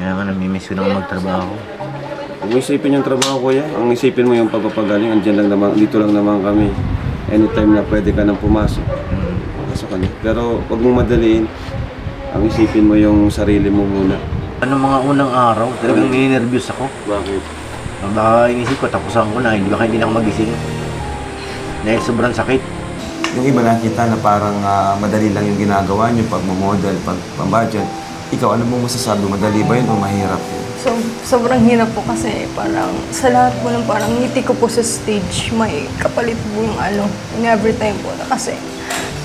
Kaya nga namimiss ko na magtrabaho. Huwag mo isipin yung trabaho, kuya. Ang isipin mo yung pagpapagaling. Andiyan lang naman, dito lang naman kami. Anytime na pwede ka nang pumasok. Pasok ka na. Pero huwag mong madaliin. Ang isipin mo yung sarili mo muna. Ano mga unang araw, talagang ninervyos ako. Bakit? Baka inisip ko, tapusan ko na, baka hindi na ako magising. Dahil sobrang sakit. Yung iba nakita na parang madali lang yung ginagawa niyo, pag-model, pag-budget. Ikaw, ano mong masasabi? Madali ba yun o mahirap yun? So, sobrang hirap po kasi parang sa lahat po ng parang ngiti ko po sa stage, may kapalit po yung in every time po na kasi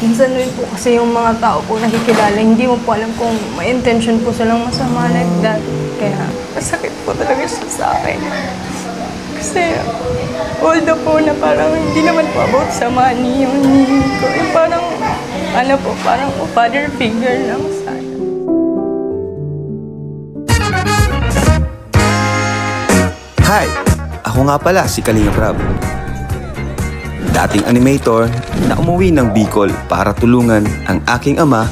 minsan rin po kasi yung mga tao po nakikilala, hindi mo po alam kung may intention po silang masama like that. Kaya masakit po talaga siya sa akin. Kasi although po na parang hindi naman po about sa money yung hinihingi ko. Yung parang parang father figure lang sa akin. Hi! Ako nga pala si Kalingap Rab. Dating animator na umuwi ng Bicol para tulungan ang aking ama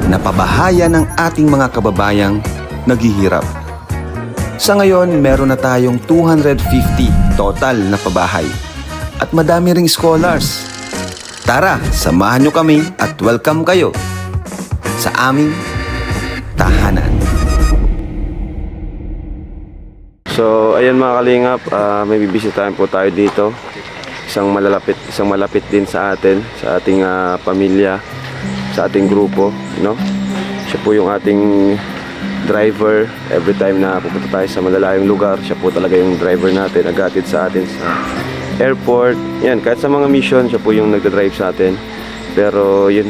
na pabahaya ng ating mga kababayang naghihirap. Sa ngayon, meron na tayong 250 total na pabahay at madami ring scholars. Tara, samahan nyo kami at welcome kayo sa aming tahanan. So, ayan mga kalingap, may bibisitahin po tayo dito. Isang malapit din sa atin, sa ating pamilya, sa ating grupo, no? Siya po yung ating driver. Every time na pupunta tayo sa malalayong lugar, siya po talaga yung driver natin, naghatid sa atin sa airport. Yan, kahit sa mga mission, siya po yung nagdadrive sa atin. Pero yun,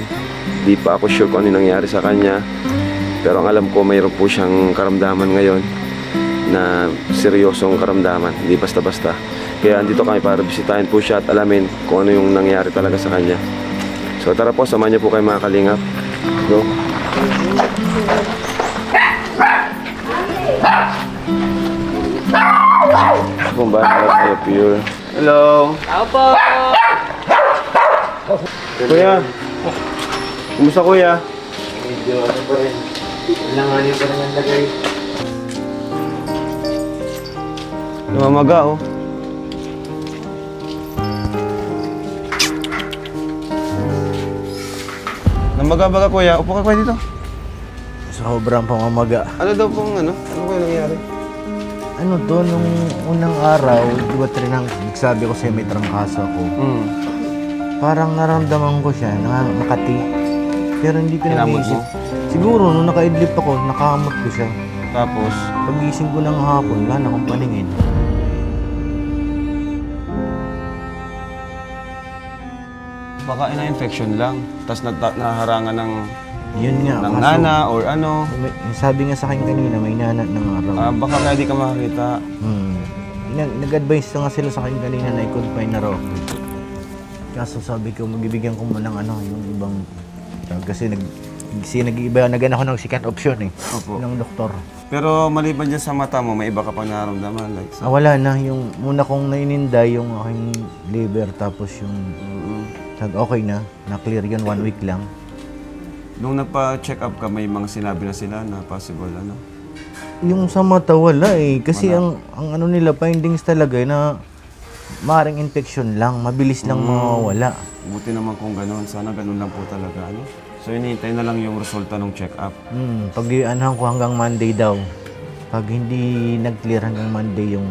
di pa ako sure kung ano nangyari sa kanya. Pero ang alam ko, mayroon po siyang karamdaman ngayon na seryosong karamdaman, hindi basta-basta. Kaya andito kami para bisitahin po siya at alamin kung ano yung nangyari talaga sa kanya. So tara po, samahan niyo po kayo mga kalingap. Go! Kung ba tayo pure? Hello! Opo! Kuya! Kumusta kuya? Medyo ano pa rin, ilanganin pa rin ang lagay. Namamaga oh. Namaga-baga kuya, upo ka kuya dito. Sobrang pamamaga. Ano daw pong ano? Ano kuya nangyari? Ano to, nung unang araw, di ba nagsabi ko sa'yo may trangkaso ako. Parang naramdaman ko siya, nakati. Pero hindi ko Kinamot naisip. mo? Siguro, nung nakaidlip ako, nakamot ko siya. Tapos, Pagising ko ng hapon, wala na akong paningin. baka ina-infection lang. Tapos naharangan ng Yun nga. kaso, nana or ano. Sabi nga sa akin kanina, may nana ng araw. Baka kaya di ka makakita. Nag-advise na nga sila sa akin kanina na i-confine na raw. Kaso sabi ko, magbibigyan ko mo ng yung ibang... Kasi nag-iba ako ng second option Opo. ng doktor. Pero maliban dyan sa mata mo, may iba ka pang nararamdaman. Like, Wala na. Yung muna kong naininday, yung aking liver, tapos yung... Okay na. Na-clear yun 1 week lang. Nung nagpa-check up ka, may mga sinabi na sila na possible ano? Yung sa mata, wala Kasi ang ano nila, findings talaga na maaaring infection lang. Mabilis lang mawawala. Buti naman kung gano'n. Sana gano'n lang po talaga. Ano? So, hinihintay na lang yung resulta ng check-up. Pag-ianahan ko hanggang Monday daw. Pag hindi nag-clear hanggang Monday yung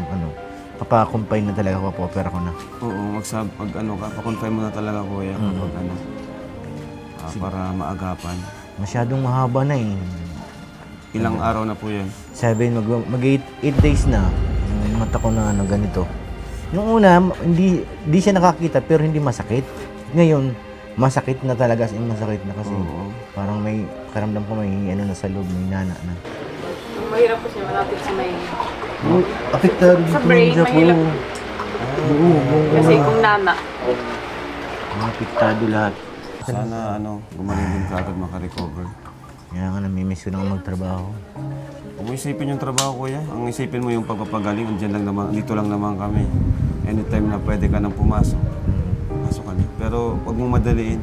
papakumpay na talaga ko, pa-opera ko na. Oo, pa-confirm mo na talaga kuya kapag para maagapan. Masyadong mahaba na Ilang araw na po yan? 7, mag-8 days na. Yung mata ko na ganito. Yung una, hindi siya nakakita pero hindi masakit. Ngayon, masakit na talaga, masakit na kasi. Parang may karamdam ko may na sa loob, may nana na. Mahirap po siya malapit sa may... Apektado Sa dito brain, siya po. mahirap. Kasi Oo, kung nana. apektado lahat. Sana gumaling din ka agad makarecover. Kaya nga namimiss ko na magtrabaho. Huwag mo isipin yung trabaho kuya. Ang isipin mo yung pagpapagaling, andyan lang naman, dito lang naman kami. Anytime na pwede ka nang pumasok, pasok ka na. Pero huwag mong madaliin.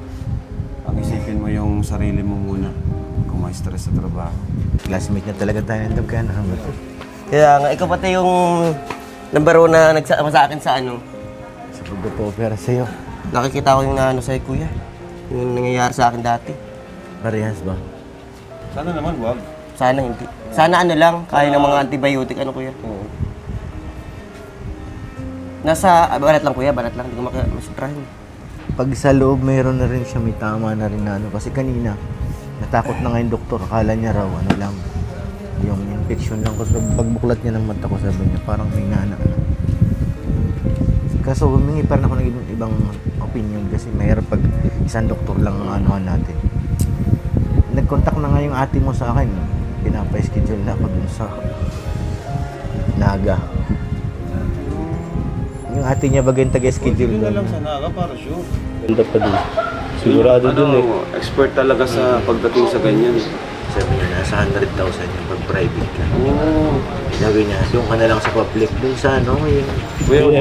Ang isipin mo yung sarili mo muna. Kung mga stress sa trabaho. Classmate na talaga tayo ng dugkan. Kaya nga, ikaw pati yung number 1 na nagsama sa akin sa ano. Sa pagpapopera sa'yo. Nakikita ko yung ano sa'yo, kuya. Yung nangyayari sa akin dati. Parehas ba? Sana naman, wag. Sana hindi. Sana ano lang, kaya ng mga antibiotic, ano kuya? Oo. Nasa, balat lang kuya, balat lang. Hindi ko masutrahin. Pag sa loob, mayroon na rin siya, may tama na rin na ano. Kasi kanina, natakot na nga yung doktor. Akala niya raw, ano lang, yung infection lang. Kasi pagbuklat niya ng mata ko, sabi niya, parang may nana. Kaso humingi pa rin ako ng ibang opinion kasi mahirap pag isang doktor lang ang anuhan natin. Nag-contact na nga yung ate mo sa akin. Pinapa-schedule na ako dun sa Naga. Yung ate niya bagay taga-schedule Hindi na doon. lang sa Naga para sure. Ganda pa din. Sigurado dun eh. Expert talaga sa pagdating sa ganyan. Sabi niya, nasa 100,000 yung pag-private ka. Oo. Sabi niya, yung ka na lang sa public. Dun sa ano, yung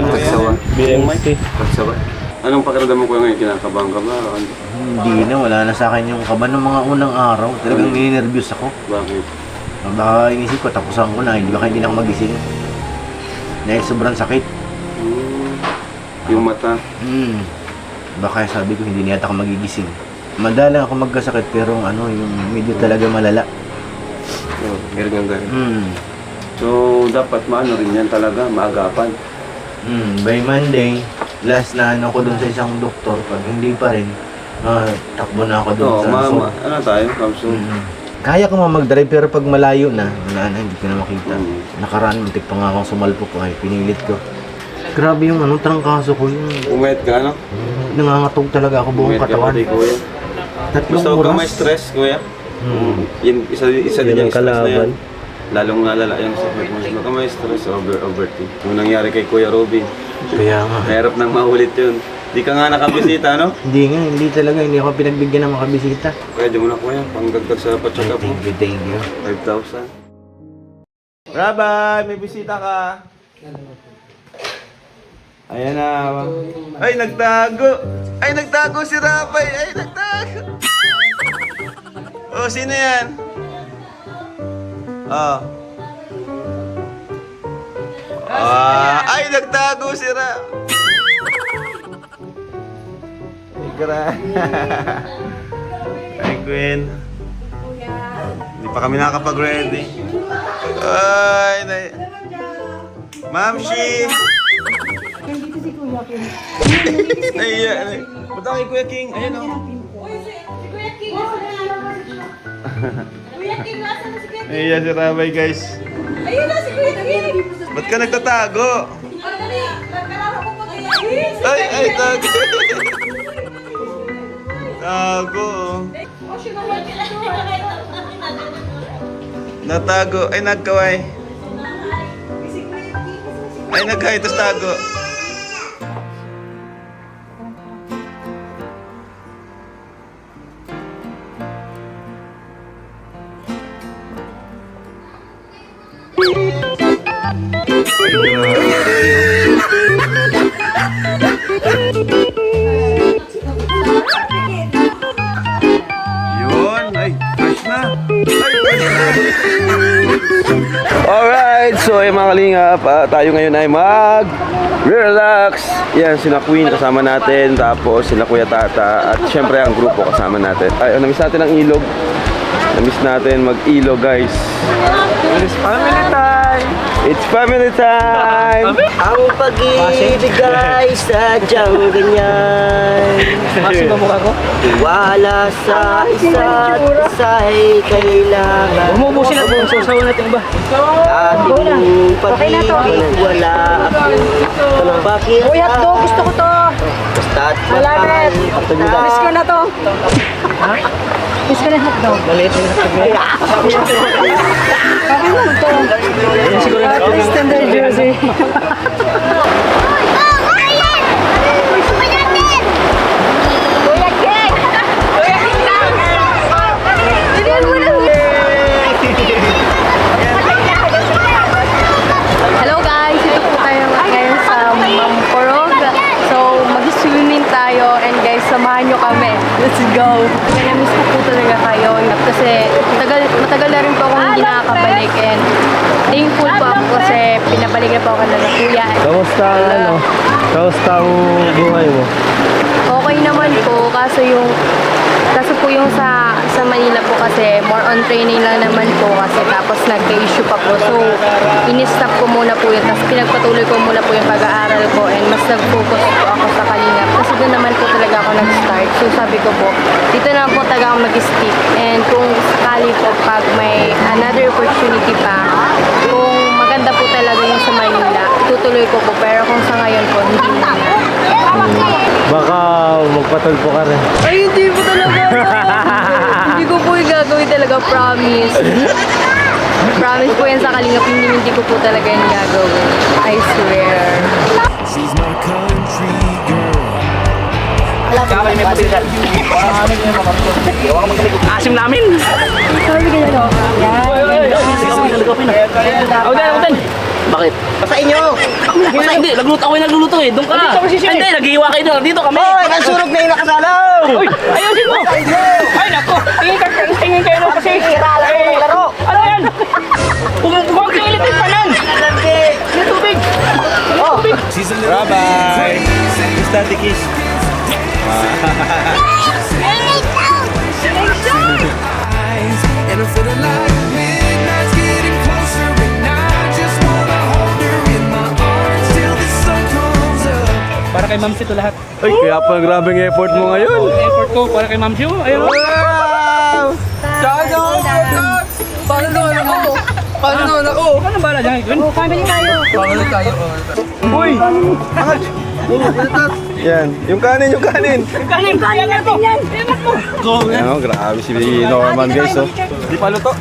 Pagsawa. BMC. pagsawa. Anong pakiramdam mo ko ngayon? Kinakabahan ka ba? Hindi na, wala na sa akin yung kaba ng mga unang araw. Talagang ninervyos ako. Bakit? Baka inisip ko, tapusan ko na, hindi na ako magising. Dahil sobrang sakit. Yung mata. Baka sabi ko, hindi na yata ako magigising. Madalang ako magkasakit, pero ano, yung medyo talaga malala. Oh, ganyan. Hmm. So, dapat maano rin yan talaga, maagapan. By Monday, last na ano ko dun sa isang doktor. Pag hindi pa rin, takbo na ako dun Oo, sa ano tayo, Kamso? Kaya ko mag-drive, pero pag malayo na, wala na, hindi ko na makita. Mm. Nakaraan, muntik pa nga akong sumalpok ko, ay pinilit ko. Grabe yung ano, trangkaso ko yung Umayat ka, ano? nangangatog talaga ako buong Umayat ka katawan. pati, kuya. Tatlong Basta huwag ka oras. may stress, kuya. Yun, isa din Yan yung ang stress na yan. kalaban. Lalong nalala yung sakit mo. Huwag ka may stress, overthink. Yung nangyari kay Kuya Robin, Kaya nga. mahirap nang maulit yun. Di ka nga nakabisita, no? Hindi talaga, hindi ako pinagbigyan ng makabisita. Kaya di mo na, kuya, pangdagdag sa pa-check up mo. Thank you. 5,000. Rabay, may bisita ka. Ayan na. Ay, nagtago. Ay, nagtago si Rabay. Ay, nagtago. Oh, sino yan? Oh. Ay, nagtago si Rabay. Ay, Gwen. Hindi pa kami nakakapag-ready. Ay, Ma'am Shi! Nandito si Kuya King. Ay, ba't ako kay Kuya King? Ayan o. Kuya King, Kuya King, nasa na si Kuya King? Ay, si Rabay, guys. Ayun na si Kuya King! Ba't ka nagtatago? Pagdali, nagkalaro ko pa Kuya King! Ay, tago. Tago. O, siya naman Natago. Ay, nagkaway. Ay, nagkay. Tapos tago. Yun. Ay, fresh na. Ay, fresh na. Alright, so mga kalingap, tayo ngayon ay mag-relax. Yan, sina Queen kasama natin, tapos sina Kuya Tata, at syempre ang grupo kasama natin. Ay, namiss natin ang ilog. Namiss natin mag-ilog, guys. It's family time! It's family time! Ang pag-ibig ay sadyang ganyan. Maximum mukha ko? Wala sa isa't isa'y kailangan. Umubusin na po. Susawan natin ba? Ating pag-ibig wala ako. Bakit? Uy, hotdog, gusto ko to. Basta't Malapit. mahal Miss ko na to. Miss ko na yung hotdog. Maliit na Extended jersey. Hello guys, ito po tayo ngayon sa Mamporog. So, mag-swimming tayo and guys, samahan nyo kami. Let's go! Namiss ko po talaga kayo kasi po ako na kuya. Kamusta ang ano? Kamusta ang buhay mo? Okay naman po, kaso po yung sa Manila po kasi more on training lang naman po kasi tapos nagka-issue pa po. So, in-stop ko muna po yun. Tapos pinagpatuloy ko muna po yung pag-aaral ko and mas nag-focus po ako sa Kalingap. Kasi doon naman po talaga ako nag-start. So, sabi ko po, dito na po talaga ako mag-stick. And kung sakali po pag may another opportunity pa, kung maganda po talaga yung sa Manila, itutuloy ko po. Pero kung sa ngayon po, hindi na. Baka magpatulpo ka rin. Ay, hindi po talaga. Hindi ko po yung gagawin talaga, promise. Promise po yan sa Kalingap, hindi ko po talaga yung gagawin. I swear. Asim namin! Sabi ka na, Auden! Bakit? Sa inyo! Basta hindi, nagluluto eh. Doon ka na. Hindi, naghihiwa kayo doon. Dito kami. Hoy! Nagsurog na yung nakasalaw! Uy, ayusin mo! Ay, nako! Tingin kayo lang kasi. Laro! Ano yan? Huwag kayo ilitin pa lang! Yung tubig! Tubig! Bye-bye! Gusto natin kiss. Para kay Ma'am Sito lahat. Ay, kaya pa grabing effort mo ngayon. Effort ko para kay Ma'am Sito. Ayun. Paano naman ako? Ano bala dyan? family tayo. Uy! Yan, yung kanin. Kanin natin yan! Yan o, grabe si Norman guys oh. Di pa luto.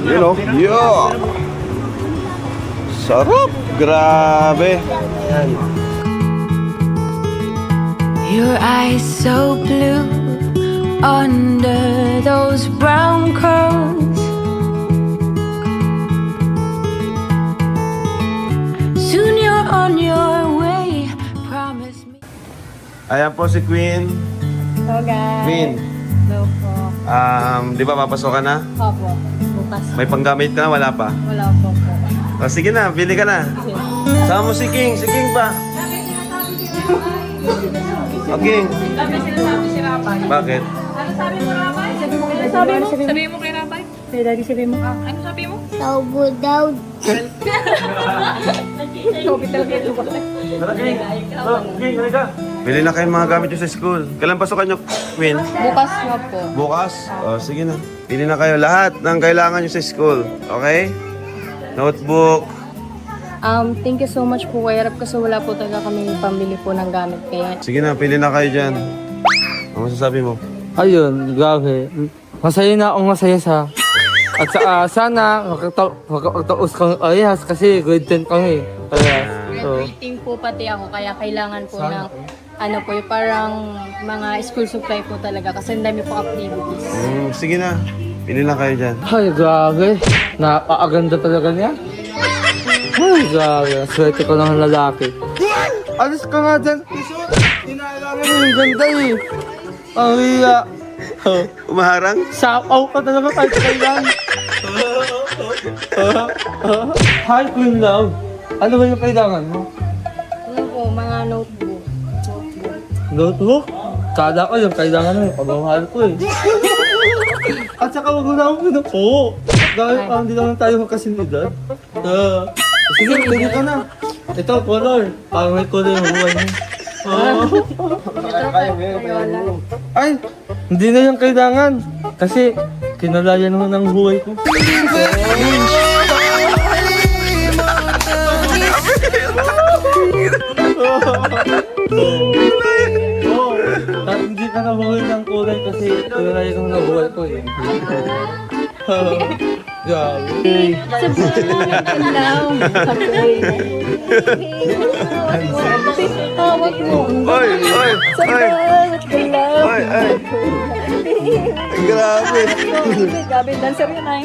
Yun oh. Yeah! Sarap! Grabe! Your eyes so blue under those brown curls. Soon you're on your way, promise me. Ayan po si Queen. Hello guys. Queen, Hello po. di ba papasok ka na? Opo. Bukas. May panggamit ka na? Wala pa? Wala po po. O, sige na, bili ka na. Sama mo si King pa. O, King. Sabi sinasabi si Rapay. Bakit? Ano sabi mo, Rapay? Sabi mo kay Rapay? Hey, daddy, sabi mo. Ano sabi mo? Bili na kayong mga gamit nyo sa school. Kailan pasukan nyo, Queen? Bukas na po. Bukas? O, sige na. Bili na kayo lahat ng kailangan nyo sa school. Okay? Notebook. Thank you so much po, Kuya Rap, kasi wala po talaga kami pambili po ng gamit. Kaya, Sige na, pili na kayo dyan. Ano masasabi mo? Ayun, grabe. Masaya na akong masaya sa... At sana makataos kang ayas kasi grade 10 kami. Kaya, graduating po pati ako, kaya kailangan po ng ano po, yung parang mga school supply po talaga kasi ang dami po activities. Sige na, pili na kayo dyan. ay, grabe. Napakaganda talaga niya. Ay, grabe. Swerte ko lang ang lalaki. Alis ka nga dyan. Inaalangan mo yung ganda eh. Ang hiya. Umaharang? Sapaw ka talaga kahit kailan. Hi, Queen Love. Ano ba yung kailangan mo? Ano po, mga notebook. Notebook? Kala ko yung kailangan mo yung pagmamahal ko eh. At saka wag mo na akong pinupo. Dahil parang hindi naman tayo magkasinidad. Sige, pwede ka na. Ito, color. Parang may color yung buhay mo. Ay, hindi na yung kailangan. Kasi kinalayan mo ng buhay ko. Hindi ka na buhay ng kulay kasi kinalayan mo ng buhay ko eh. Grabe. Hawak mo. Oy! Oy! Oy! Oy! Oy! Grabe! Grabe, dancer yun ay.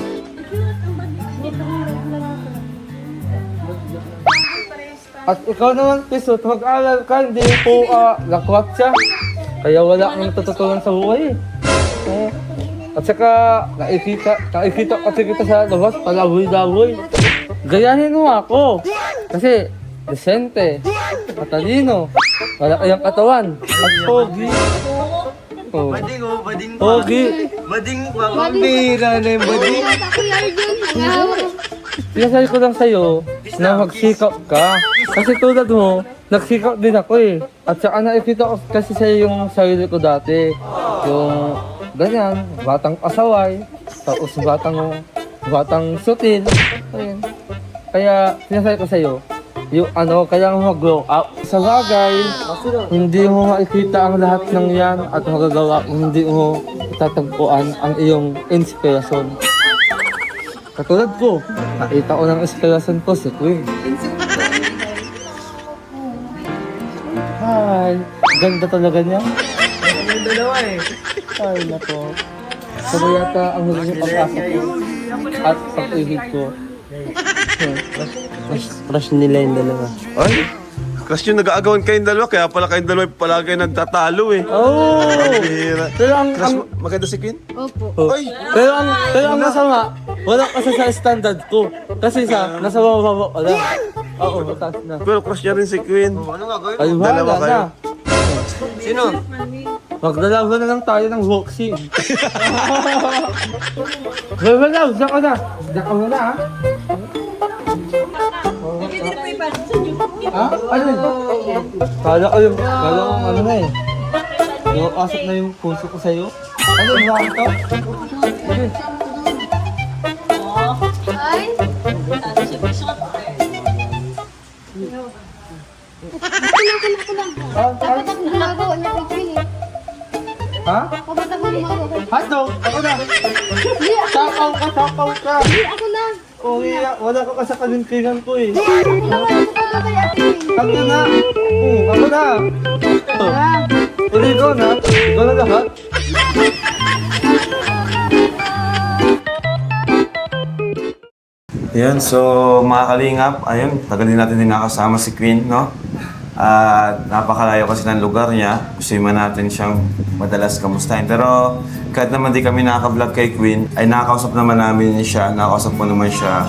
At ikaw naman, Pisot, mag-aaral ka, hindi po lakwat siya. Kaya wala kang natututunan sa buhay eh. At saka, nakikita kasi kita sa labas, palaboy-laboy. gayahin mo ako. Kasi, desente, matalino, wala kayang katawan, at pogi. Oh. Bading oh, bading pa. Pogi. Bading pa. Pambira na yung bading. Sinasabi ko lang sa'yo na magsikap ka. Kasi tulad mo, nagsikap din ako eh. At saka nakikita ko kasi sa'yo yung sarili ko dati. Yung ganyan, batang pasaway, tapos batang sutil. Ayun. Kaya sinasabi ko sa'yo, yung kaya mo mag-grow up. Sa bagay, hindi mo makikita ang lahat ng yan at magagawa kung hindi mo tatagpuan ang iyong inspirasyon. Katulad ko, nakita ko ng inspirasyon ko si Queen. Hi, ganda talaga niya. Yung dalawa eh. Ay, nako. Sabi yata ang huling pag-asa ko at pag-ihig ko. Crush nila yung dalawa. Ay, kasi yung nag-aagawan kayong dalawa, kaya pala kayong dalawa palagi nagtatalo eh. Oh! Bira. Pero ang Maganda si Queen? Opo. Ay! pero ang masama, wala kasi sa standard ko. Kasi nasa mababa ko lang. Oo, mataas na. Pero crush niya rin si Queen. Ay, Dalawa wala kayo. na. Sino? Magdalaban na lang tayo ng boxing. Wala, diyan ka na. Diyan ka muna ha. Ha? Ano yun? Kala ko ano na eh. Nakakasok na yung puso ko sa'yo. Ano yung mga ito? Ano? Ha? Hotdog! Ako na! Sakaw ka! Ako na. Wala ka sa kalintingan ko eh. Hindi naman ako kay Ate Wing. Ako na! Ako na! Uli ko na! Ikaw na lahat! Yan, so mga kalingap, ayun, tagal din natin din nakasama si Queen, no? At napakalayo kasi ng lugar niya. Gusto man natin siyang madalas kamustahin. Pero kahit naman di kami nakaka-vlog kay Queen, ay nakakausap naman namin siya. Nakakausap ko naman siya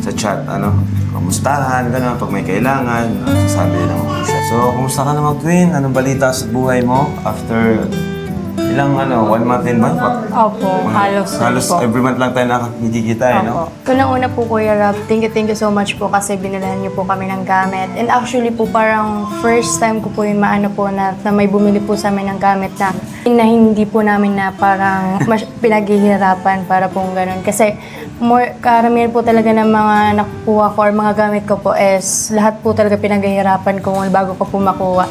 sa chat, kamustahan, gano'n, pag may kailangan, sasabi naman siya. So, kumusta ka naman Queen? Anong balita sa buhay mo after ilang 1 month in ba? Opo, halos po. Every month lang tayo nakikita eh, no? Unang-una po, Kuya Rob, thank you so much po kasi binilhan niyo po kami ng gamit. And actually po, parang first time ko po yung na may bumili po sa amin ng gamit na hindi po namin na parang pinaghihirapan para pong ganun. Kasi karamihan po talaga ng mga nakukuha ko or mga gamit ko po is lahat po talaga pinaghihirapan ko bago ko po makuha.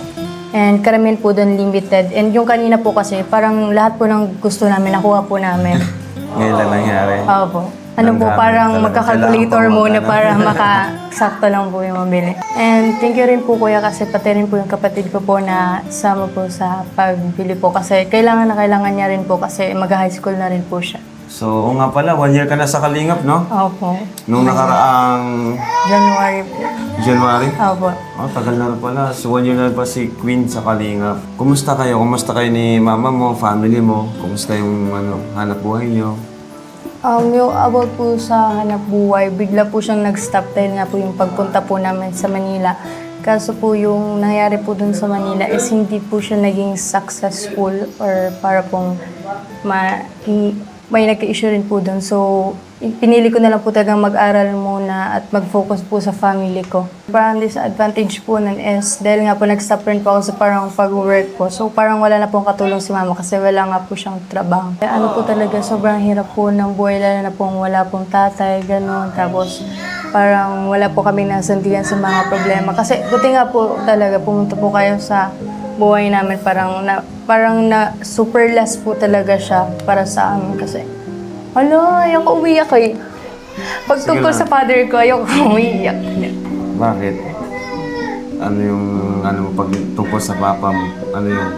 And karamihan po doon limited. And yung kanina po kasi, parang lahat po ng gusto namin, nakuha po namin. Ngayon lang nangyari. Opo. Ang Po, dami parang talaga. magka-calculator Kailangan muna pa para makasakto lang po yung mabili. And thank you rin po Kuya kasi pati rin po yung kapatid ko po na sama po sa pagbili po kasi kailangan niya rin po kasi mag-high school na rin po siya. So, oo nga pala, 1 year ka na sa Kalingap, no? Opo. Nung nakaraang January po. January? Opo. Oh, tagal na rin pala. So, 1 year na rin pa si Queen sa Kalingap. Kumusta kayo? Kumusta kayo ni mama mo, family mo? Kumusta yung hanap buhay niyo? Yung about po sa hanap buhay, bigla po siyang nag-stop dahil nga po yung pagpunta po namin sa Manila. Kaso po yung nangyari po dun sa Manila is hindi po siya naging successful or para pong may nagka-issue rin po doon. So, pinili ko na lang po talagang mag-aral muna at mag-focus po sa family ko. Parang disadvantage po nun is dahil nga po nag-stop rin po ako sa parang pag-work po. So, parang wala na pong katulong si mama kasi wala nga po siyang trabaho. Ano po talaga, sobrang hirap po ng buhay lalo na pong wala pong tatay, gano'n. Tapos, parang wala po kami nasandigan sa mga problema. Kasi, buti nga po talaga, pumunta po kayo sa buhay namin parang na super last po talaga siya para sa amin kasi ayoko umiyak eh. Pag tungkol sa father ko, ayoko umiyak. Bakit? Ano yung pag tungkol sa papa mo? Ano yung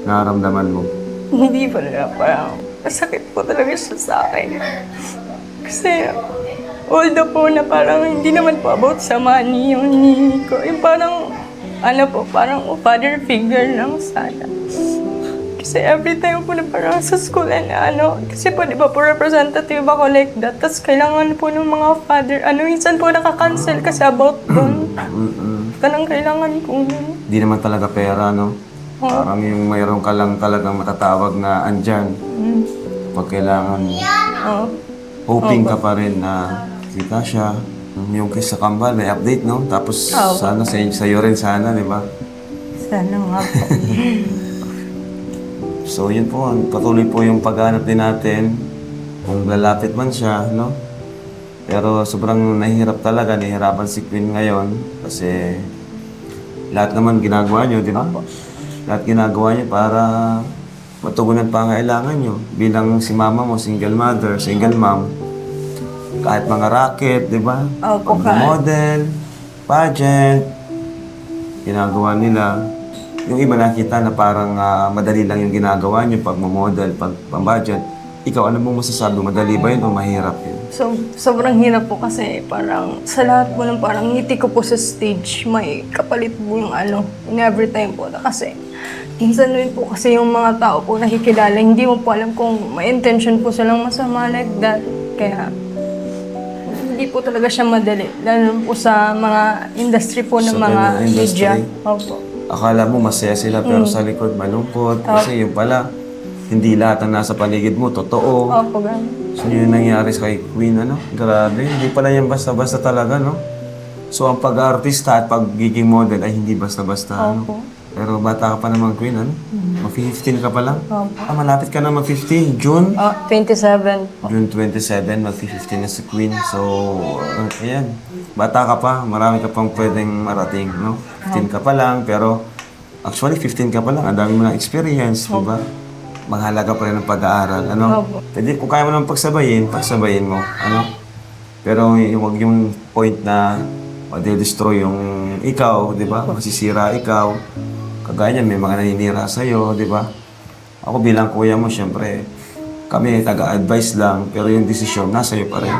nararamdaman mo? Hindi pa na parang masakit po talaga siya sa akin. Kasi although po na parang hindi naman po about sa money yung hinihingi ko. Yung parang parang father figure lang sana. Kasi every time po na parang sa school and kasi po di ba po representative ako like that. Tapos kailangan po ng mga father, minsan po nakakancel kasi about doon. Kanang kailangan ko yun. Di naman talaga pera, no? Parang yung mayroon ka lang talagang matatawag na andyan. Pag kailangan mo. Hoping ka pa rin na kita siya. Yung kay sa Kambal, may update, no? Tapos sana sa'yo rin sana, di ba? Sana nga po. So yun po, patuloy po yung paghanap din natin. Kung lalapit man siya, no? Pero sobrang nahihirap talaga, nahihirapan si Queen ngayon. Kasi lahat naman ginagawa niyo, di ba? Lahat ginagawa niyo para matugunan pa ang kailangan niyo. Bilang si mama mo, single mother, single mom. Kahit mga racket, di ba? Pag-model, pageant, ginagawa nila. Yung iba nakita na parang madali lang yung ginagawa niyo pag model, pag budget. Ikaw, ano mong masasabi? Madali ba yun o mahirap yun? So, sobrang hirap po kasi parang sa lahat po ng parang ngiti ko po sa stage, may kapalit po yung in every time po. Kasi minsan rin po kasi yung mga tao po nakikilala, hindi mo po alam kung may intention po silang masama like that. Kaya hindi po talaga siya madali. Lalo po sa mga industry po ng Sa mga ganung industry? media. Opo. Akala mo masaya sila pero sa likod malungkot. Kasi yung pala, hindi lahat ng nasa paligid mo, totoo. Opo, gano'n. So yun nangyari sa kay Queen, Grabe, hindi pala yan basta-basta talaga, no? So ang pag-artista at pagiging model ay hindi basta-basta, Opo. Pero bata ka pa naman, Queen, Mag-15 ka pa lang? Opo. Malapit ka na mag-15. June? 27. June 27, mag-15 na si Queen. So, ayan. Bata ka pa, marami ka pang pwedeng marating, no? 15 ka pa lang, pero actually 15 ka pa lang, ang dami mo ng experience, di ba? Mahalaga pa rin ang pag-aaral, Pwede, kung kaya mo naman pagsabayin mo, Pero huwag yung point na destroy yung ikaw, di ba? Masisira ikaw. Kagaya niyan, may mga naninira sa'yo, di ba? Ako bilang kuya mo, syempre, kami taga-advise lang, pero yung desisyon nasa iyo pa rin.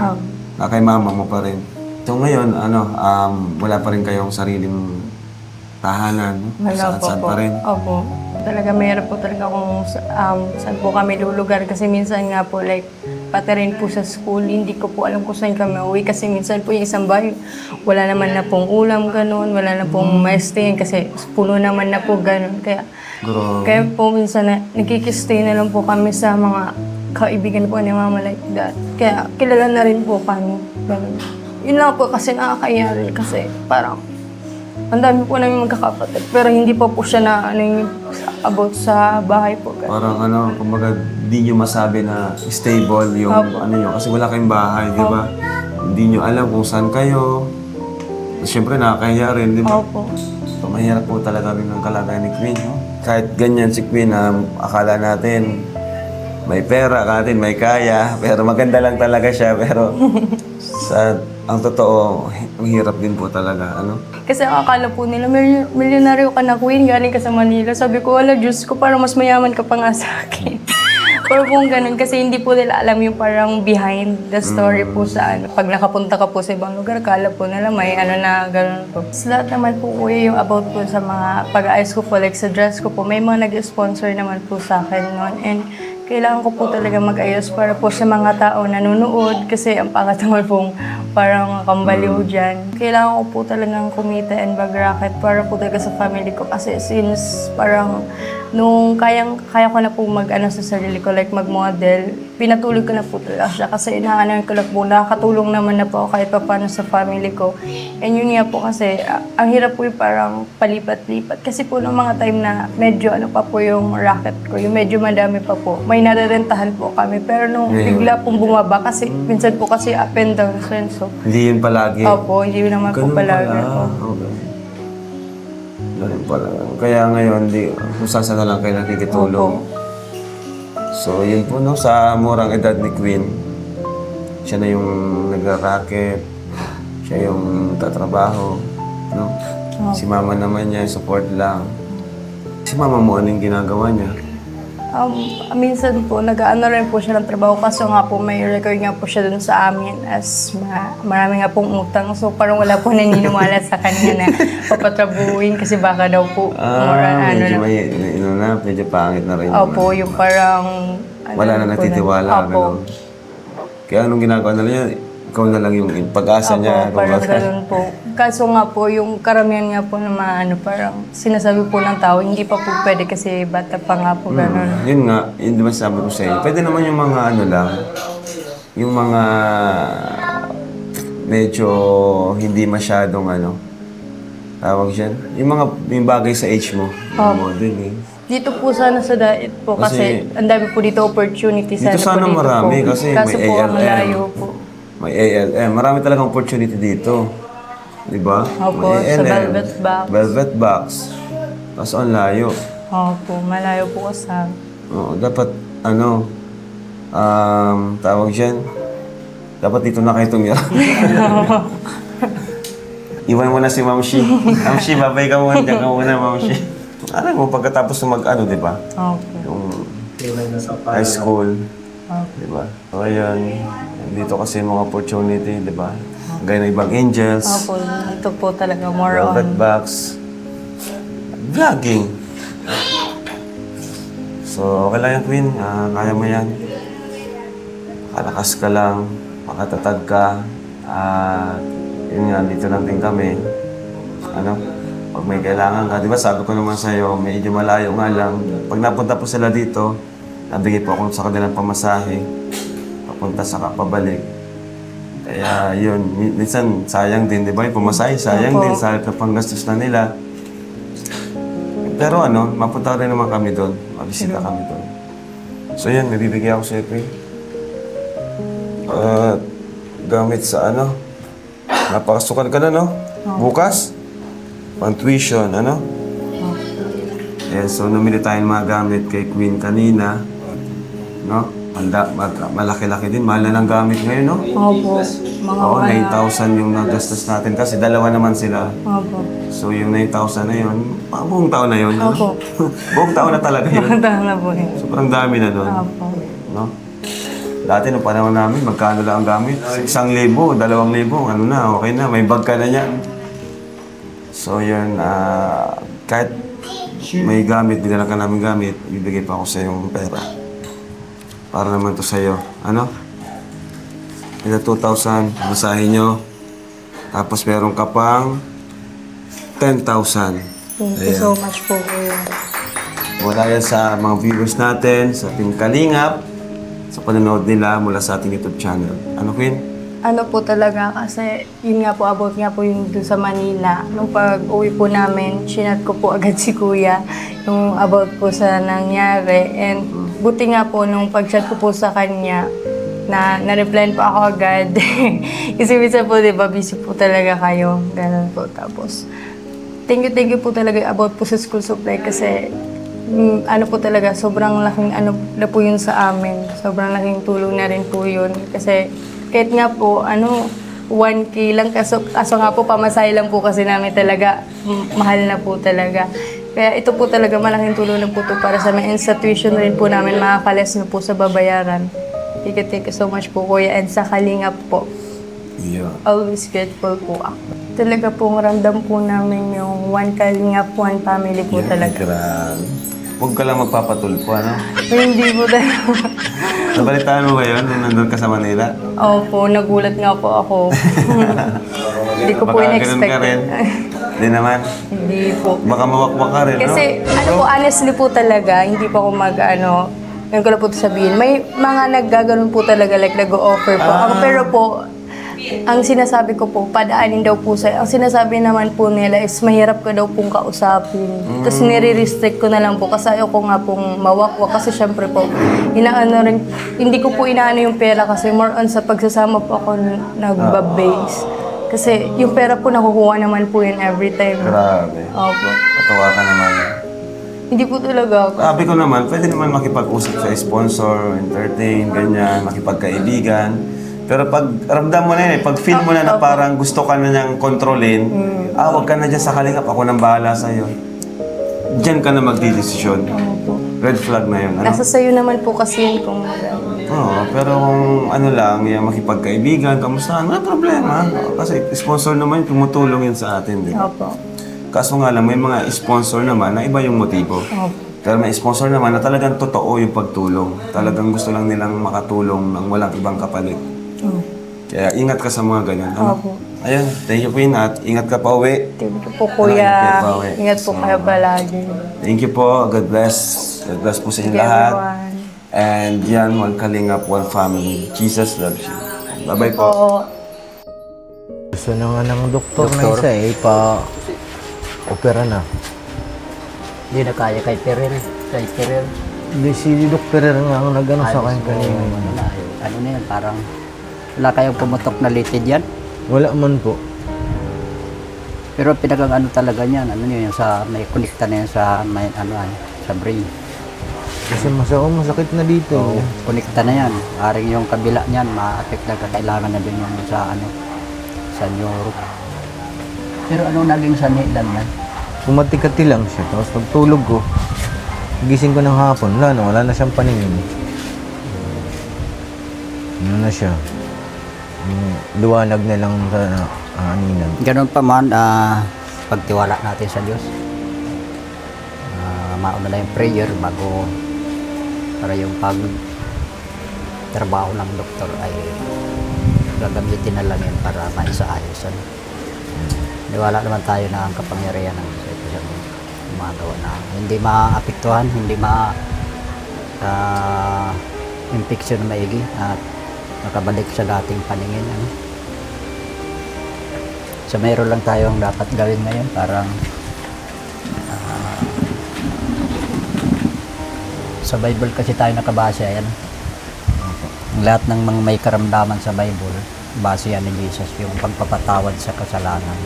Na kay mama mo pa rin. So ngayon, wala pa rin kayong sariling tahanan, saan pa rin. Opo. Talaga mayroon po talaga kung saan po kami lulugar kasi minsan nga po like pati rin po sa school, hindi ko po alam kung saan kami uwi kasi minsan po yung isang bahay, wala naman na pong ulam ganun, wala na pong maesting kasi puno naman na po ganun. Kaya po minsan nagkikistay na lang po kami sa mga kaibigan po ni Mama like that. Kaya kilala na rin po kami. Ganun. Yun lang po kasi nakakaya rin kasi parang ang dami po namin magkakapatid, pero hindi pa po siya na about sa bahay po. Parang kumbaga, di nyo masabi na stable yung nyo, kasi wala kayong bahay, di ba? Hindi nyo alam kung saan kayo. Siyempre, nakakahiya rin, di ba? Opo. So, mahirap po talaga rin ang kalagayan ni Queen, no? Kahit ganyan si Queen, akala natin may pera, akala natin may kaya, pero maganda lang talaga siya, pero ang totoo, ang hirap din po talaga, Kasi akala po nila, milyonaryo ka na, Queen, galing ka sa Manila. Sabi ko, wala, Diyos ko, parang mas mayaman ka pa nga sa akin. Pero kung ganun, kasi hindi po nila alam yung parang behind the story po sa Pag nakapunta ka po sa ibang lugar, akala po nila may na ganun po. Sa lahat naman po, kuya, yung about po sa mga pag-aayos ko po, like sa dress ko po, may mga nag-sponsor naman po sa akin noon. And kailangan ko po talaga mag-ayos para po sa mga tao nanonood kasi ang pangat naman pong parang kambaliw dyan. Kailangan ko po talagang kumita and mag-racket para po talaga sa family ko kasi since parang nung kaya ko na po sa sarili ko, like mag-model, pinatulog ko na po talaga siya kasi inaanan ko lang po, nakakatulong naman na po kahit pa paano sa family ko. And yun nga po kasi, ang hirap po yung parang palipat-lipat kasi po nung mga time na medyo pa po yung racket ko, yung medyo madami pa po, may narerentahan po kami. Pero nung bigla pong bumaba kasi, minsan po kasi up and down, so hindi yun palagi. Opo, hindi yun naman po palagi. Okay. Ganun pala. Kaya ngayon, kung saan na lang kayo nakikitulong. So, yun po, sa murang edad ni Queen, siya na yung nagra-racket, siya yung tatrabaho, Si mama naman niya, support lang. Si mama mo, anong ginagawa niya? Minsan po, nag-ano rin po siya ng trabaho kaso nga po may record nga po siya dun sa amin as marami nga pong utang. So parang wala po naniniwala sa kanya na papatrabuhin kasi baka daw po medyo medyo pangit na rin. Opo, yung parang... Wala na nagtitiwala. Opo. Kaya anong ginagawa na niya, ikaw na lang yung pag-asa niya. Opo, parang ganun po. Kaso nga po, yung karamihan nga po na parang sinasabi po ng tao, hindi pa po pwede kasi bata pa nga po ganun. Yun nga, yun diba sabi ko sa iyo. Pwede naman yung mga ano lang, yung mga medyo hindi masyadong tawag dyan. Yung bagay sa age mo. Model eh. Dito po sana sa diet po kasi ang dami po dito opportunity sana dito sana po dito marami po. kasi Kaso may po ang ALM. layo po. May ALM. Marami talagang opportunity dito. Diba? Opo, May sa ALM, Velvet Box. Velvet Box. Kaso ang layo. Opo, malayo po kasi. Oo, dapat tawag dyan, dapat dito na kayo tumira. Iwan mo na si Ma'am Shi. Ma'am Shi, babay ka muna. Diyan ka muna, Ma'am Shi. Alam mo, pagkatapos di ba? Opo. Yung high school. Di ba? So, ayan. Dito kasi mga opportunity, di ba? Gaya ng ibang angels. Opo, ito po talaga more Velvet on. Box. Vlogging. So, okay lang yan, Queen. Kaya mo yan. Kalakas ka lang. Makatatag ka. Yun nga, dito lang din kami. Pag may kailangan ka. Di ba sabi ko naman sa'yo, medyo malayo nga lang. Pag napunta po sila dito, nabigay po ako sa kanilang pamasahe. Papunta sa pabalik. Kaya yun, minsan sayang din, di ba? Yung pamasahe, sayang din sa panggastos na nila. Pero mapunta rin naman kami doon. Mabisita kami doon. So yan, may bibigay ako sa'yo, Queen. Gamit sa napakasukan ka na, no? Bukas? Pang-tuition, Yes, so namili tayong mga gamit kay Queen kanina. No? Malaki-laki din. Mahal na ng gamit ngayon, no? Opo, mga 9,000 yung nagastos natin kasi dalawa naman sila. Opo. So yung 9,000 na yun, buong taon na yun. Opo. Buong taon na talaga yun. Tama po eh. Sobrang dami na doon. Opo. No? Dati nung panahon namin, magkano lang ang gamit? 1,000, 2,000, okay na, may bag ka na niyan. So yun, kahit may gamit, dinala ka namin gamit, ibigay pa ako sa yung pera. Para naman to sa'yo. Ito 2,000, basahin nyo. Tapos meron ka pang 10,000. Thank you so much po, Kuya. Mula yan sa mga viewers natin, sa Team Kalingap, sa panonood nila mula sa ating YouTube channel. Queen? Ano po talaga kasi yun nga po, about nga po yung dun sa Manila. Nung pag-uwi po namin, sinat ko po agad si Kuya yung about po sa nangyari. And buti nga po nung pag-chat ko po sa kanya, na-reply pa ako agad. Kasi minsan po, di ba, busy po talaga kayo. Ganun po. Tapos, thank you po talaga about po sa school supply kasi po talaga, sobrang laking na po yun sa amin. Sobrang laking tulong na rin po yun. Kasi kahit nga po, 1K lang. Kaso nga po, pamasahe lang po kasi namin talaga. Mahal na po talaga. Kaya ito po talaga, malaking tulong na po ito para sa amin. And sa tuition rin po namin, makakales na po sa babayaran. Thank you so much po, Kuya. And sa Kalingap po. Yeah. Always grateful po ako. Talaga pong ramdam po namin yung one Kalingap, one family po talaga. Grabe. Huwag ka lang magpapatulpo, Hindi po talaga. Nabalitaan mo ba yun nung nandun ka sa Manila? Opo, nagulat nga po ako. Hindi ko po Baka ganun in-expect. ka rin. Hindi naman. Hindi po. Baka mawakwak ka rin, Kasi honestly po talaga, hindi po ako ngayon ko lang po ito sabihin. May mga naggaganon po talaga, like nag-o-offer po. Pero po, ang sinasabi ko po, padaanin daw po sa'yo. Ang sinasabi naman po nila is mahirap ka daw pong kausapin. Tapos nire-restrict ko na lang po kasi ayoko nga pong mawakwak. Kasi syempre po, hindi ko po inaano yung pera kasi more on sa pagsasama po ako nagba-base. Kasi yung pera po nakukuha naman po yun every time. Grabe. Opo. Patawa ka naman. Hindi po talaga ako. Sabi ko naman, pwede naman makipag-usap sa sponsor, entertain, ganyan, makipagkaibigan. Pero pag ramdam mo na yun, pag feel mo na parang gusto ka na niyang kontrolin, wag ka na dyan sa Kalingap, ako nang bahala sa'yo. Diyan ka na magdidesisyon. red flag na yun. Ano? Nasa sayo naman po kasi yun kung Oo, pero kung ano lang, yung makipagkaibigan, kamusta, wala problema. Kasi sponsor naman, tumutulong yun sa atin, di ba? Opo. Kaso nga lang, may mga sponsor naman na iba yung motibo. Pero may sponsor naman na talagang totoo yung pagtulong. Talagang gusto lang nilang makatulong ng walang ibang kapalit. Kaya ingat ka sa mga ganyan. Ano? Opo. Ayun, thank you po Inat. Ingat ka pa uwi. Thank you po, Kuya. Ingat pa uwi. Ingat po kayo palagi. Thank you po. God bless. God bless po sa inyo lahat. Everyone. And yan, one Kalingap, one family. Jesus loves you. Bye-bye po. Gusto na nga ng doktor na isa pa-opera na. Hindi na kaya kay Perel. Kay Perel. Hindi, si Dr. nga ang nag-ano sa akin kanina. Ano na yan, parang wala kayong pumutok na litid yan. Wala man po. Pero pinakang ano talaga niyan, ano yun, sa may connecta na yan sa may ano sa brain. Kasi masakit na dito. So, connecta na yan. Aring yung kabila niyan, ma-affect na kailangan na din yung sa ano, sa neuro. Pero ano naging sanhi lang yan? Pumatikati lang siya. Tapos pagtulog ko, gising ko ng hapon, wala na siyang paningin. Ano na siya? Luwanag na lang sa aninan. Ganun pa man, pagtiwala natin sa Diyos. Mauna na yung prayer bago para yung pag trabaho ng doktor ay gagamitin na lang yun para maisaayos. Niwala naman tayo na ang kapangyarihan ng Diyos ay siyang gumagawa na hindi maapektuhan, hindi infection na maigi at makabalik sa dating paningin. So mayroon lang tayong dapat gawin ngayon, parang sa Bible kasi tayo nakabase. Ang lahat ng mga may karamdaman sa Bible, base yan ni Jesus, yung pagpapatawad sa kasalanan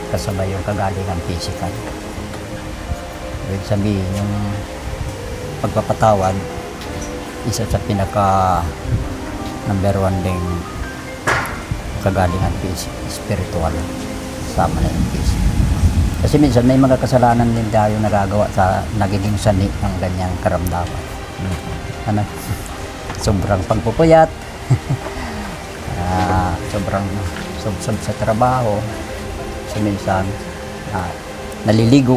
kasabay yung kagalingan physical. Ibig sabihin, yung pagpapatawad, isa sa pinaka number 1 ding kagalingan spiritual, sama na yung physical. Kasi minsan may mga kasalanan din tayo nagagawa sa nagiging sani ng ganyang karamdaman. Ano? Sobrang pagpupuyat, sobrang subsob sa trabaho, so minsan naliligo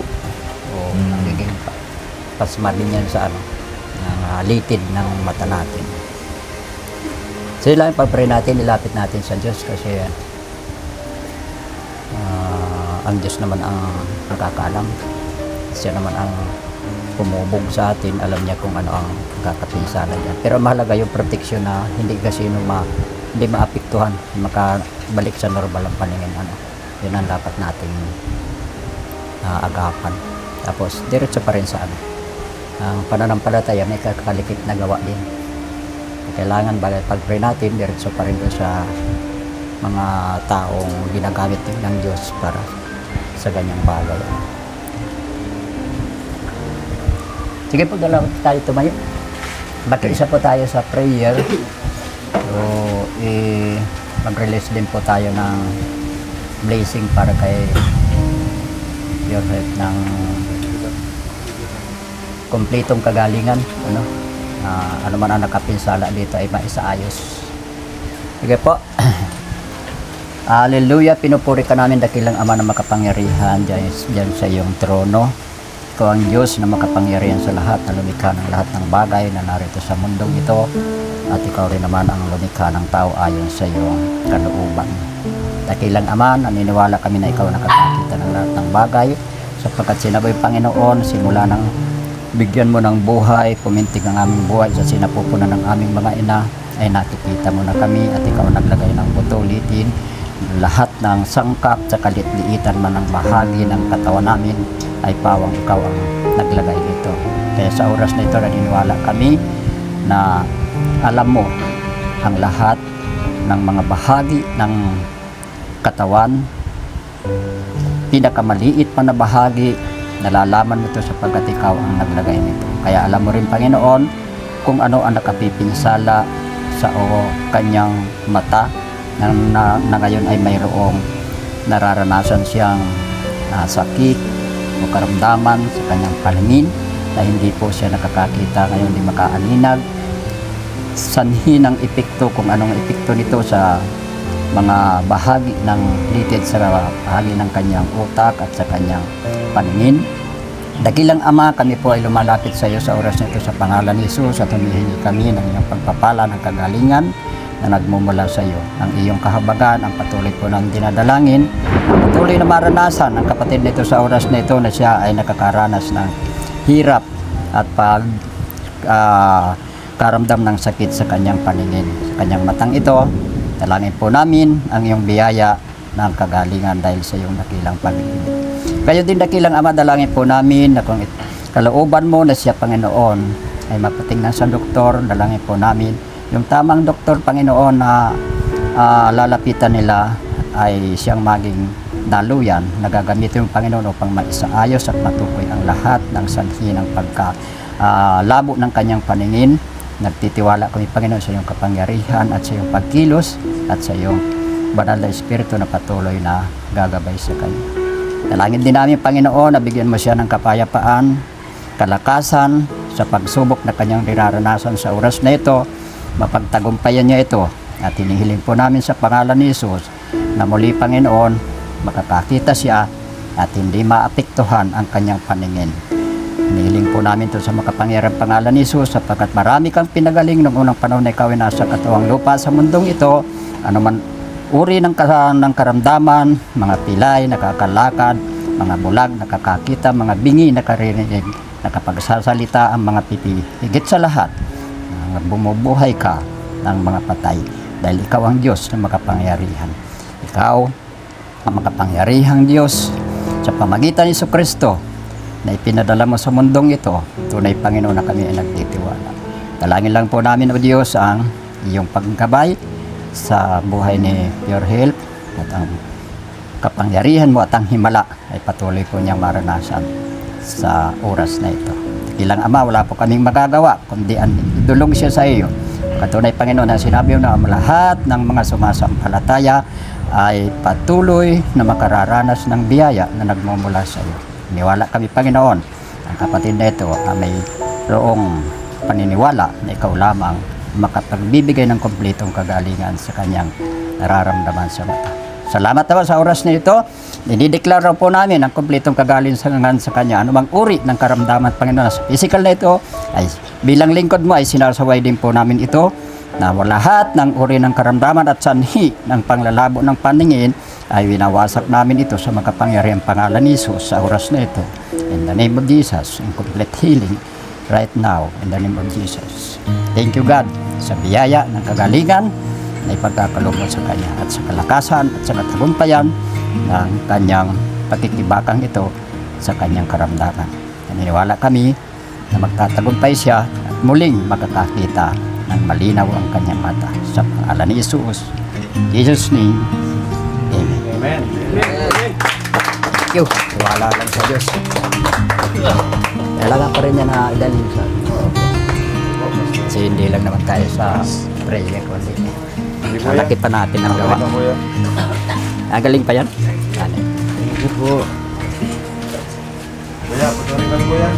o nagiging pasma din yan sa litid ng mata natin. So yun lang, pag-pray natin, ilapit natin sa Diyos kasi ang Diyos naman ang nakakaalam. Siya naman ang pumubog sa atin. Alam niya kung ano ang kakapinsala niya. Pero mahalaga yung proteksyon na hindi kasi hindi maapektuhan, makabalik sa normal ang paningin. Yun ang dapat nating agapan. Tapos, diretso pa rin sa ang pananampalataya, may kakalikit na gawa din. Kailangan pag-pray natin, diretso pa rin sa mga taong ginagamit ng Diyos para sa ganyang bagay. Sige po, dalawa tayo tumayo. Mag-isa po tayo sa prayer. So, mag-release din po tayo ng blessing para kay Joseph ng kumpletong kagalingan. Ano man ang nakapinsala dito ay maisaayos. Sige po. Hallelujah, pinupuri ka namin dakilang Ama na makapangyarihan dyan sa iyong trono. Ikaw ang Diyos na makapangyarihan sa lahat, na lumikha ng lahat ng bagay na narito sa mundong ito. At ikaw rin naman ang lumikha ng tao ayon sa iyong kalooban. Dakilang Ama, naniniwala kami na ikaw nakakakita ng lahat ng bagay, sapagkat sinabi Panginoon, simula ng bigyan mo ng buhay, pumintig ang aming buhay sa sinapupunan ng aming mga ina, ay nakikita mo na kami at ikaw naglagay ng butulitin. Lahat ng sangkap sa kalit-liitan man ng bahagi ng katawan namin ay pawang ikaw ang naglagay nito. Kaya sa oras na ito, naniniwala kami na alam mo ang lahat ng mga bahagi ng katawan, pinakamaliit pa na bahagi, nalalaman mo ito sapagkat ikaw ang naglagay nito. Kaya alam mo rin, Panginoon, kung ano ang nakapipinsala sa kanyang mata, na ngayon ay mayroong nararanasan siyang sakit o karamdaman sa kanyang paningin. na hindi po siya nakakakita ngayon, hindi makaaninag. Sanhi ng epekto, kung anong epekto nito sa mga bahagi ng litid sa bahagi ng kanyang utak at sa kanyang paningin. Dakilang Ama, kami po ay lumalapit sa iyo sa oras na ito sa pangalan ni Jesus at humihingi kami ng iyong pagpapala ng kagalingan na nagmumula sa iyo. Ang iyong kahabagan, ang patuloy po ng dinadalangin, patuloy na maranasan ng kapatid nito sa oras na ito na siya ay nakakaranas ng hirap at karamdam ng sakit sa kanyang paningin. Sa kanyang matang ito, dalangin po namin ang iyong biyaya ng kagalingan dahil sa iyong dakilang pag-ibig. Kayo din dakilang Ama, dalangin po namin na kung kalooban mo na siya Panginoon ay mapatingnan sa doktor, dalangin po namin yung tamang doktor Panginoon na lalapitan nila ay siyang maging daluyan na gagamitin yung Panginoon upang maisaayos at matukoy ang lahat ng sanhi ng labo ng kanyang paningin. Nagtitiwala kami Panginoon sa iyong kapangyarihan at sa iyong pagkilos at sa iyong banal na Espiritu na patuloy na gagabay sa kanya. Dalangin din namin Panginoon na bigyan mo siya ng kapayapaan, kalakasan sa pagsubok na kanyang dinaranasan sa oras na ito, mapagtagumpayan niya ito. At hinihiling po namin sa pangalan ni Jesus na muli Panginoon, makakakita siya at hindi maapektuhan ang kanyang paningin. Hinihiling po namin ito sa makapangyarang pangalan ni Jesus sapagkat marami kang pinagaling noong unang panahon na ikaw ay nasa katawang lupa sa mundong ito, anuman uri ng karamdaman, mga pilay, nakakalakad, mga bulag, nakakakita, mga bingi, nakaririnig, nakapagsasalita ang mga pipi. Higit sa lahat, bumubuhay ka ng mga patay dahil ikaw ang Diyos na makapangyarihan. Ikaw ang makapangyarihang Diyos sa pamagitan ni Jesucristo na ipinadala mo sa mundong ito. Tunay Panginoon na kami ay nagtitiwala. Dalangin lang po namin o Diyos ang iyong paggabay sa buhay ni Pure Health at ang kapangyarihan mo at ang himala ay patuloy po niyang maranasan sa oras na ito. Ilang Ama, wala po kaming magagawa kundi idulong siya sa iyo. Katunay Panginoon na sinabi mo na lahat ng mga sumasampalataya ay patuloy na makararanas ng biyaya na nagmumula sa iyo. Niwala kami Panginoon, ang kapatid na ito ay mayroong paniniwala na ikaw lamang makapagbibigay ng kumpletong kagalingan sa kanyang nararamdaman sa mata. Salamat naman sa oras na ito. Dinideklara po namin ang kumpletong kagalingan sa kanya. Anumang uri ng karamdaman, Panginoon, sa physical na ito, ay bilang lingkod mo ay sinasaway din po namin ito na lahat ng uri ng karamdaman at sanhi ng panglalabo ng paningin ay winawasak namin ito sa makapangyarihang pangalan ni Jesus sa oras na ito. In the name of Jesus, in complete healing right now, in the name of Jesus. Thank you God sa biyaya ng kagalingan na ipagkakaloob mo sa Kanya at sa kalakasan at sa katagumpayan ng Kanyang pagkikibakang ito sa Kanyang karamdaman. Naniniwala kami na magtatagumpay siya at muling makakakita ng malinaw ang Kanyang mata. Sa pangalan ni Jesus. Jesus' name. Amen. Amen. Thank you. Tiwala lang sa Diyos. Kailangan pa rin niya na idalhin sa kasi hindi lang naman tayo sa prayer kundi malaki pa natin ang gawa. Galing pa yan? Thank you po. Kuya, patuloy ka po yan.